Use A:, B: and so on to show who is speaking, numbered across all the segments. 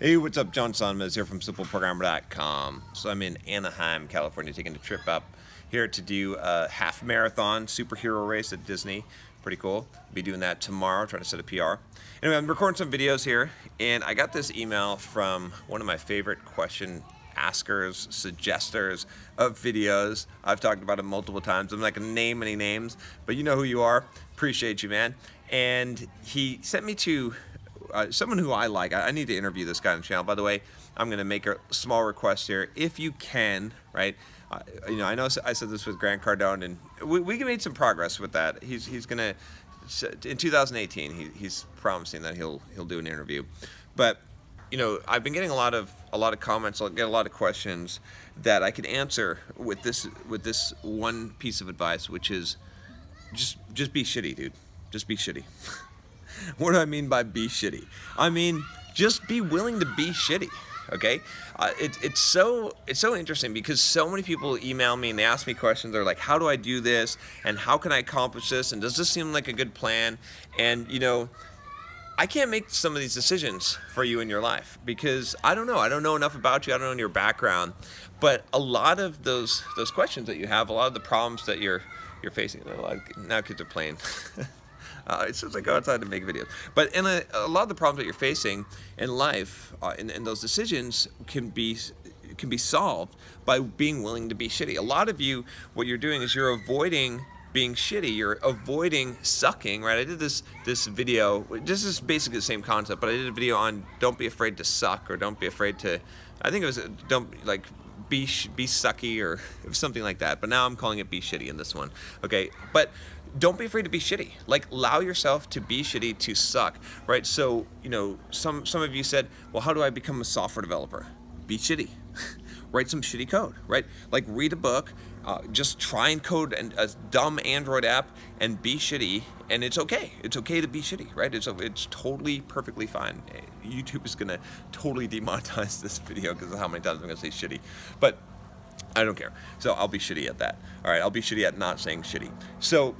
A: Hey, what's up? John Sonmez here from SimpleProgrammer.com. So I'm in Anaheim, California, taking a trip up here to do a half marathon superhero race at Disney. Pretty cool. Be doing that tomorrow, trying to set a PR. Anyway, I'm recording some videos here, and I got this email from one of my favorite question askers, suggesters of videos. I've talked about him multiple times. I'm not going to name any names, but you know who you are. Appreciate you, man. And he sent me to someone who I like. I need to interview this guy on the channel. By the way, I'm going to make a small request here. If you can, right? I know I said this with Grant Cardone, and we made some progress with that. He's going to, in 2018, he's promising that he'll do an interview. But I've been getting a lot of comments. I'll get a lot of questions that I could answer with this one piece of advice, which is just be shitty, dude. Just be shitty. What do I mean by be shitty? I mean, just be willing to be shitty, okay? It's so interesting because so many people email me and they ask me questions. They're like, how do I do this? And how can I accomplish this? And does this seem like a good plan? And, I can't make some of these decisions for you in your life because I don't know. I don't know enough about you. I don't know your background. But a lot of those questions that you have, a lot of the problems that you're facing, now kids are playing. It's just like go outside to make videos. But in a lot of the problems that you're facing in life, and those decisions can be solved by being willing to be shitty. A lot of you, what you're doing is you're avoiding being shitty. You're avoiding sucking, right? I did this video. This is basically the same concept, but I did a video on don't be afraid to suck, or don't be afraid to. I think it was be sucky or something like that. But now I'm calling it be shitty in this one. Okay, but don't be afraid to be shitty. Like, allow yourself to be shitty, to suck, right? So, some of you said, well, how do I become a software developer? Be shitty. Write some shitty code, right? Like, read a book, just try and code a dumb Android app and be shitty, and it's okay. It's okay to be shitty, right? It's totally perfectly fine. YouTube is gonna totally demonetize this video because of how many times I'm gonna say shitty, but I don't care. So I'll be shitty at that. All right, I'll be shitty at not saying shitty. So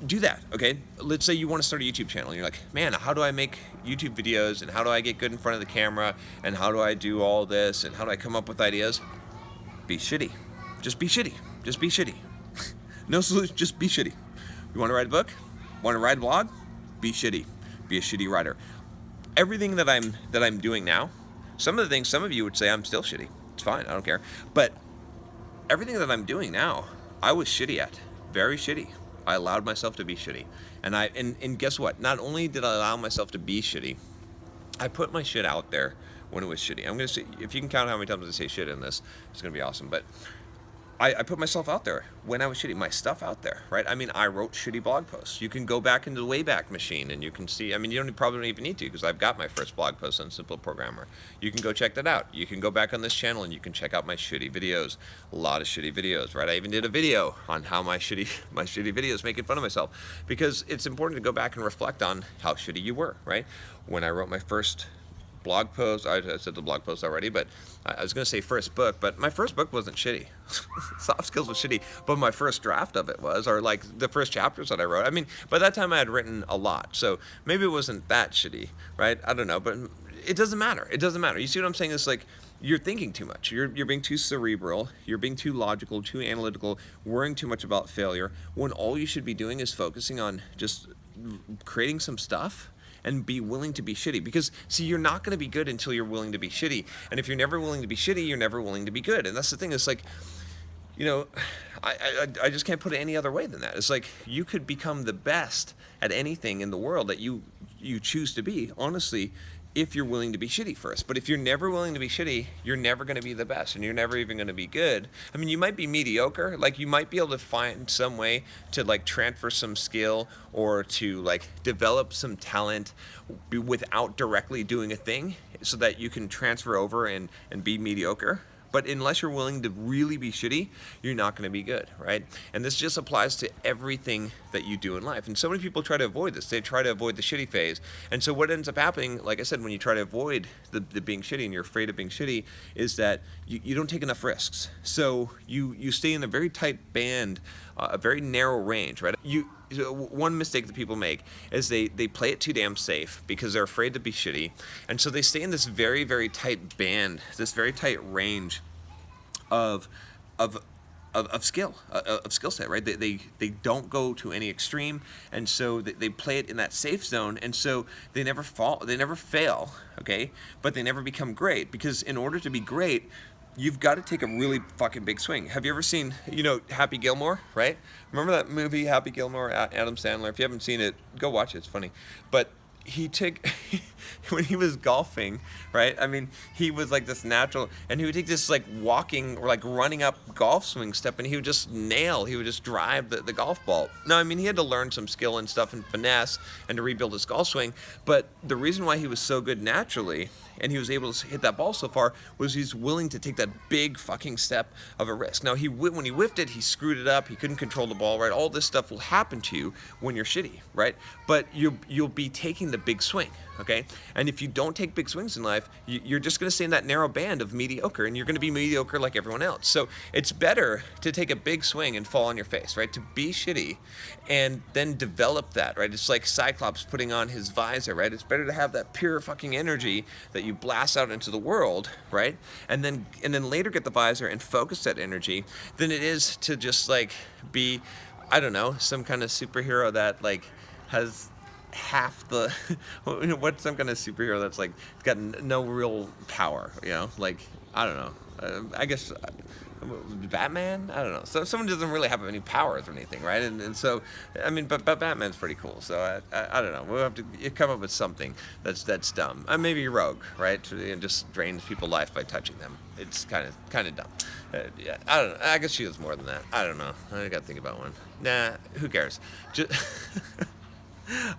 A: do that, okay? Let's say you want to start a YouTube channel and you're like, man, how do I make YouTube videos, and how do I get good in front of the camera, and how do I do all this, and how do I come up with ideas? Be shitty. Just be shitty. Just be shitty. No solution, just be shitty. You want to write a book? Want to write a blog? Be shitty. Be a shitty writer. Everything that I'm doing now, some of the things some of you would say I'm still shitty. It's fine, I don't care. But everything that I'm doing now, I was shitty at. Very shitty. I allowed myself to be shitty. And guess what? Not only did I allow myself to be shitty, I put my shit out there when it was shitty. I'm going to say, if you can count how many times I say shit in this, it's going to be awesome. But I put myself out there when I was shitty, my stuff out there, right? I mean, I wrote shitty blog posts. You can go back into the Wayback Machine and you can see, I mean, you probably don't even need to because I've got my first blog post on Simple Programmer. You can go check that out. You can go back on this channel and you can check out my shitty videos. A lot of shitty videos, right? I even did a video on how my shitty videos making fun of myself, because it's important to go back and reflect on how shitty you were, right? When I wrote my first blog post, I said the blog post already, but I was going to say first book, but my first book wasn't shitty. Soft skills was shitty, but my first draft of it was, or like the first chapters that I wrote. I mean, by that time I had written a lot, so maybe it wasn't that shitty, right? I don't know, but it doesn't matter. It doesn't matter. You see what I'm saying? It's like you're thinking too much. You're being too cerebral. You're being too logical, too analytical, worrying too much about failure, when all you should be doing is focusing on just creating some stuff and be willing to be shitty. Because, see, you're not going to be good until you're willing to be shitty. And if you're never willing to be shitty, you're never willing to be good. And that's the thing. It's like, I just can't put it any other way than that. It's like you could become the best at anything in the world that you choose to be, honestly, if you're willing to be shitty first. But if you're never willing to be shitty, you're never going to be the best, and you're never even going to be good. I mean, you might be mediocre. Like, you might be able to find some way to, like, transfer some skill or to, like, develop some talent without directly doing a thing so that you can transfer over and be mediocre. But unless you're willing to really be shitty, you're not going to be good, right? And this just applies to everything that you do in life. And so many people try to avoid this. They try to avoid the shitty phase. And so what ends up happening, like I said, when you try to avoid the being shitty and you're afraid of being shitty, is that you don't take enough risks. So you stay in a very tight band, a very narrow range, right? one mistake that people make is they play it too damn safe because they're afraid to be shitty, and so they stay in this very, very tight band, this very tight range of of skill set, right? They don't go to any extreme, and so they play it in that safe zone, and so they never fail, okay? But they never become great, because in order to be great, you've got to take a really fucking big swing. Have you ever seen, Happy Gilmore, right? Remember that movie, Happy Gilmore, Adam Sandler? If you haven't seen it, go watch it. It's funny. But he took, when he was golfing, right? I mean, he was like this natural, and he would take this like walking or like running up golf swing step, and he would just drive the golf ball. Now, I mean, he had to learn some skill and stuff and finesse and to rebuild his golf swing, but the reason why he was so good naturally and he was able to hit that ball so far was he's willing to take that big fucking step of a risk. Now, when he whiffed it, he screwed it up. He couldn't control the ball, right? All this stuff will happen to you when you're shitty, right? But you'll be taking the big swing, okay? And if you don't take big swings in life, you're just going to stay in that narrow band of mediocre, and you're going to be mediocre like everyone else. So it's better to take a big swing and fall on your face, right? To be shitty and then develop that, right? It's like Cyclops putting on his visor, right? It's better to have that pure fucking energy that you blast out into the world, right? And then later get the visor and focus that energy than it is to just like be, I don't know, some kind of superhero that like has half the what's some kind of superhero that's like got no real power, like, I don't know, I guess Batman, I don't know, so someone doesn't really have any powers or anything, right? And so, I mean, but Batman's pretty cool, so I don't know, we'll have to come up with something that's dumb. Maybe Rogue, right? And just drains people's life by touching them. It's kind of dumb. Yeah, I don't know, I guess she does more than that. I don't know, I gotta think about one. Nah, who cares? Just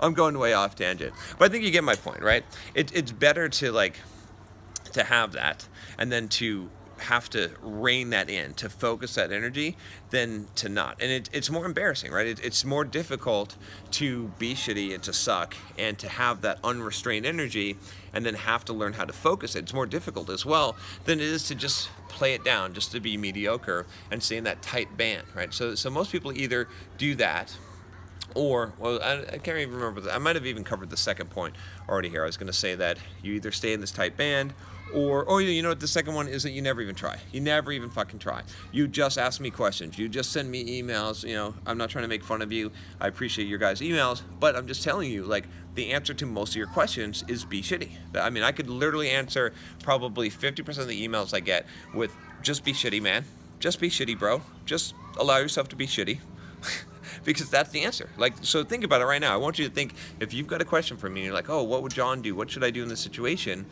A: I'm going way off tangent, but I think you get my point, right? It's better to have that, and then to have to rein that in, to focus that energy, than to not. And it's more embarrassing, right? It's more difficult to be shitty and to suck and to have that unrestrained energy and then have to learn how to focus it. It's more difficult as well than it is to just play it down, just to be mediocre and stay in that tight band, right? So most people either do that, or, well, I can't even remember. I might have even covered the second point already here. I was going to say that you either stay in this tight band, or you know what the second one is, that you never even try. You never even fucking try. You just ask me questions. You just send me emails. I'm not trying to make fun of you. I appreciate your guys' emails, but I'm just telling you, like, the answer to most of your questions is be shitty. I mean, I could literally answer probably 50% of the emails I get with just be shitty, man. Just be shitty, bro. Just allow yourself to be shitty. Because that's the answer. Like, so think about it right now. I want you to think, if you've got a question for me, and you're like, oh, what would John do? What should I do in this situation?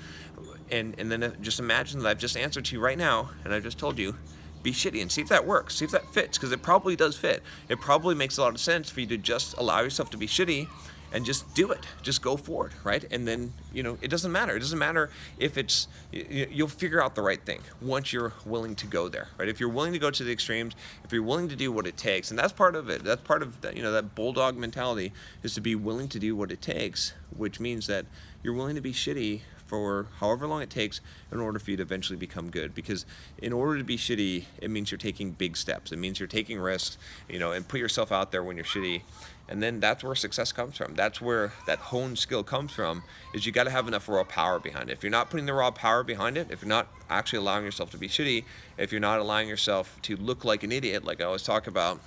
A: And then just imagine that I've just answered to you right now, and I've just told you, be shitty, and see if that works. See if that fits, because it probably does fit. It probably makes a lot of sense for you to just allow yourself to be shitty and just do it. Just go for it, right? And then, it doesn't matter. It doesn't matter if it's, you'll figure out the right thing once you're willing to go there, right? If you're willing to go to the extremes, if you're willing to do what it takes, and that's part of it. That's part of that, that bulldog mentality, is to be willing to do what it takes, which means that you're willing to be shitty for however long it takes in order for you to eventually become good. Because in order to be shitty, it means you're taking big steps. It means you're taking risks, and put yourself out there when you're shitty. And then that's where success comes from. That's where that honed skill comes from, is you got to have enough raw power behind it. If you're not putting the raw power behind it, if you're not actually allowing yourself to be shitty, if you're not allowing yourself to look like an idiot, like I always talk about,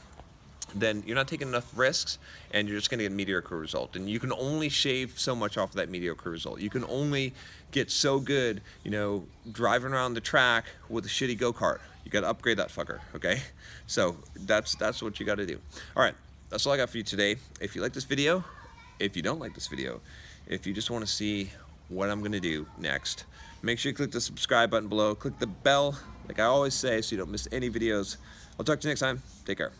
A: then you're not taking enough risks, and you're just going to get a mediocre result. And you can only shave so much off of that mediocre result. You can only get so good, driving around the track with a shitty go-kart. You got to upgrade that fucker, okay? So that's what you got to do. All right, that's all I got for you today. If you like this video, if you don't like this video, if you just want to see what I'm going to do next, make sure you click the subscribe button below. Click the bell, like I always say, so you don't miss any videos. I'll talk to you next time. Take care.